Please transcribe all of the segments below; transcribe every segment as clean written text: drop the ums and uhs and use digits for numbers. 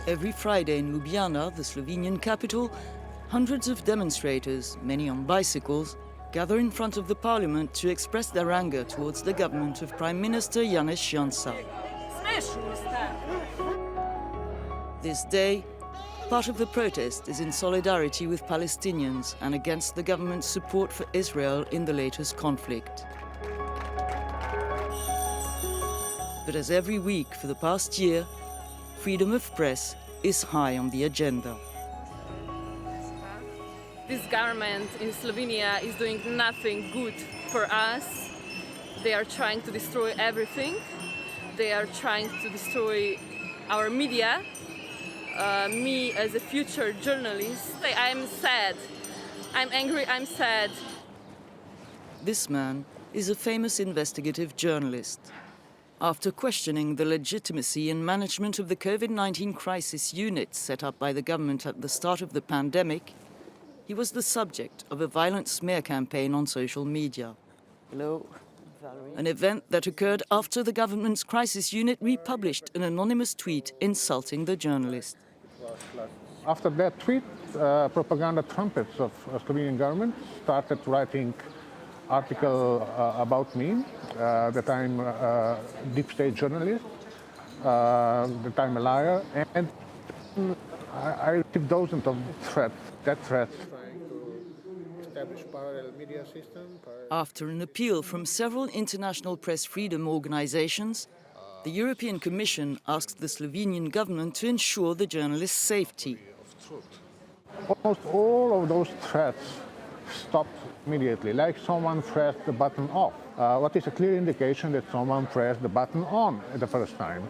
Every Friday in Ljubljana, the Slovenian capital, hundreds of demonstrators, many on bicycles, gather in front of the parliament to express their anger towards the government of Prime Minister Janez Janša. This day, part of the protest is in solidarity with Palestinians and against the government's support for Israel in the latest conflict. But as every week for the past year, freedom of press is high on the agenda. This government in Slovenia is doing nothing good for us. They are trying to destroy everything. They are trying to destroy our media. Me as a future journalist, I'm sad. I'm angry, I'm sad. This man is a famous investigative journalist. After questioning the legitimacy and management of the COVID-19 crisis unit set up by the government at the start of the pandemic, he was the subject of a violent smear campaign on social media. Hello, Valerie. An event that occurred after the government's crisis unit republished an anonymous tweet insulting the journalist. After that tweet, propaganda trumpets of Slovenian government started writing article about me, that I'm a deep state journalist, that I'm a liar, and I received dozens of threats, death threats. After an appeal from several international press freedom organizations, the European Commission asked the Slovenian government to ensure the journalists' safety. Almost all of those threats stopped immediately, like someone pressed the button off. What is a clear indication that someone pressed the button on the first time.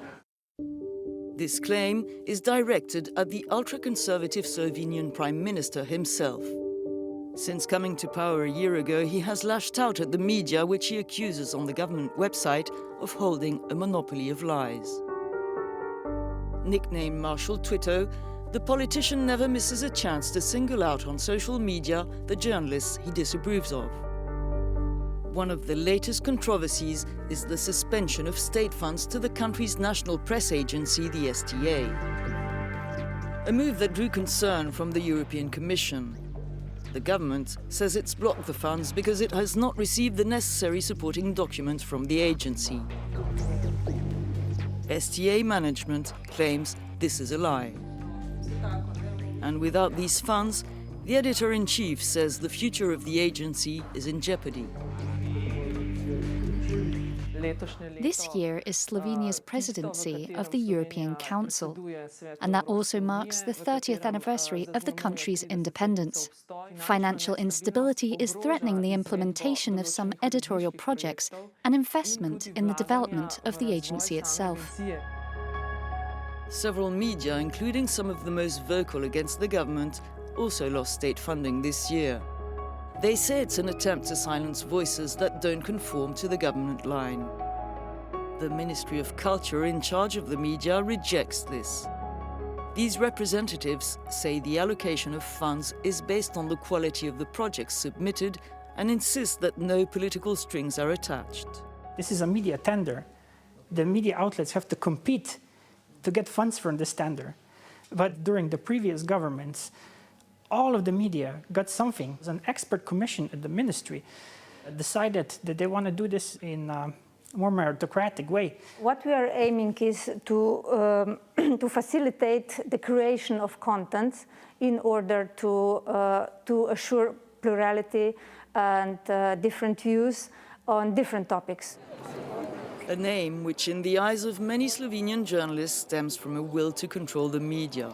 This claim is directed at the ultra-conservative Slovenian Prime Minister himself. Since coming to power a year ago, he has lashed out at the media, which he accuses on the government website of holding a monopoly of lies. Nicknamed Marshal Twitto, the politician never misses a chance to single out on social media the journalists he disapproves of. One of the latest controversies is the suspension of state funds to the country's national press agency, the STA. A move that drew concern from the European Commission. The government says it's blocked the funds because it has not received the necessary supporting documents from the agency. STA management claims this is a lie. And without these funds, the editor-in-chief says the future of the agency is in jeopardy. This year is Slovenia's presidency of the European Council, and that also marks the 30th anniversary of the country's independence. Financial instability is threatening the implementation of some editorial projects and investment in the development of the agency itself. Several media, including some of the most vocal against the government, also lost state funding this year. They say it's an attempt to silence voices that don't conform to the government line. The Ministry of Culture in charge of the media rejects this. These representatives say the allocation of funds is based on the quality of the projects submitted and insist that no political strings are attached. This is a media tender. The media outlets have to compete to get funds from this tender. But during the previous governments, all of the media got something. An expert commission at the ministry decided that they want to do this in a more meritocratic way. What we are aiming is to facilitate the creation of content in order to assure plurality and different views on different topics. A name which, in the eyes of many Slovenian journalists, stems from a will to control the media.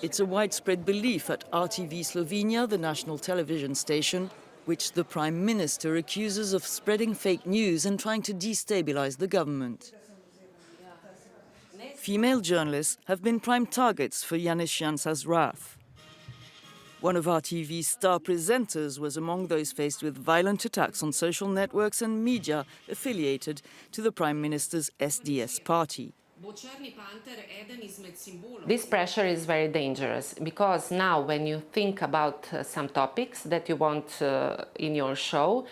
It's a widespread belief at RTV Slovenia, the national television station, which the Prime Minister accuses of spreading fake news and trying to destabilize the government. Female journalists have been prime targets for Janez Janša's wrath. One of RTV's star presenters was among those faced with violent attacks on social networks and media affiliated to the Prime Minister's SDS party. This pressure is very dangerous because now when you think about some topics that you want in your show,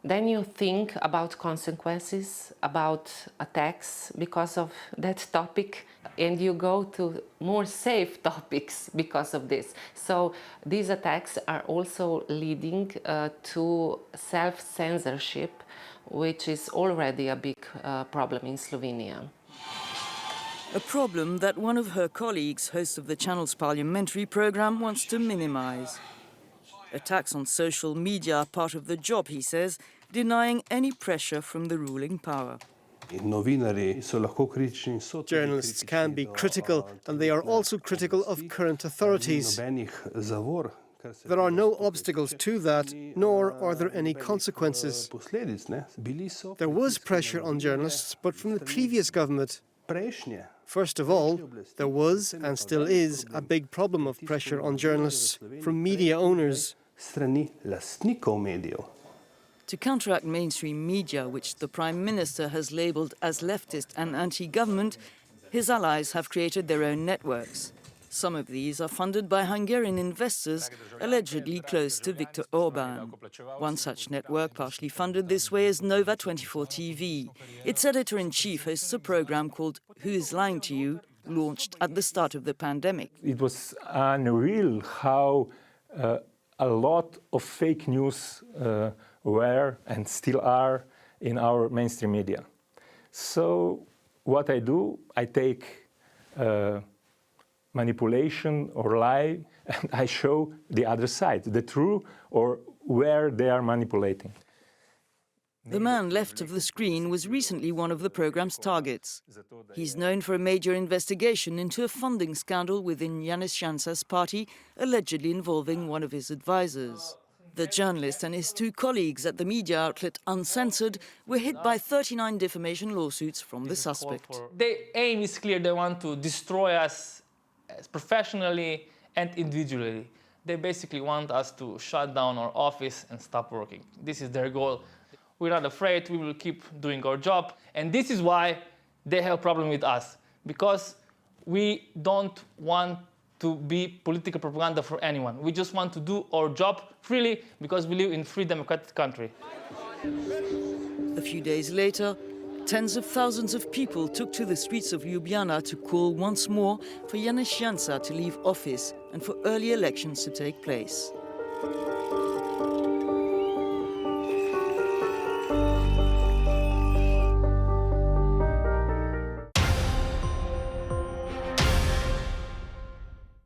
then you think about consequences, about attacks because of that topic. and you go to more safe topics because of this. So these attacks are also leading to self-censorship, which is already a big problem in Slovenia. A problem that one of her colleagues, host of the channel's parliamentary program, wants to minimize. Attacks on social media are part of the job, he says, denying any pressure from the ruling power. Journalists can be critical, and they are also critical of current authorities. There are no obstacles to that, nor are there any consequences. There was pressure on journalists, but from the previous government. First of all, there was, and still is, a big problem of pressure on journalists from media owners. To counteract mainstream media, which the Prime Minister has labelled as leftist and anti-government, his allies have created their own networks. Some of these are funded by Hungarian investors allegedly close to Viktor Orbán. One such network, partially funded this way, is Nova 24 TV. Its editor-in-chief hosts a program called Who is Lying to You, launched at the start of the pandemic. It was unreal how a lot of fake news were and still are in our mainstream media. So what I do, I take manipulation or lie, and I show the other side, the true or where they are manipulating. The man left of the screen was recently one of the program's targets. He's known for a major investigation into a funding scandal within Janez Janša's party, allegedly involving one of his advisors. The journalist and his two colleagues at the media outlet Uncensored were hit by 39 defamation lawsuits from the suspect. Their aim is clear. They want to destroy us professionally and individually. They basically want us to shut down our office and stop working. This is their goal. We're not afraid. We will keep doing our job. And this is why they have a problem with us, because we don't want to be political propaganda for anyone. We just want to do our job freely because we live in a free democratic country. A few days later, tens of thousands of people took to the streets of Ljubljana to call once more for Janez Janša to leave office and for early elections to take place.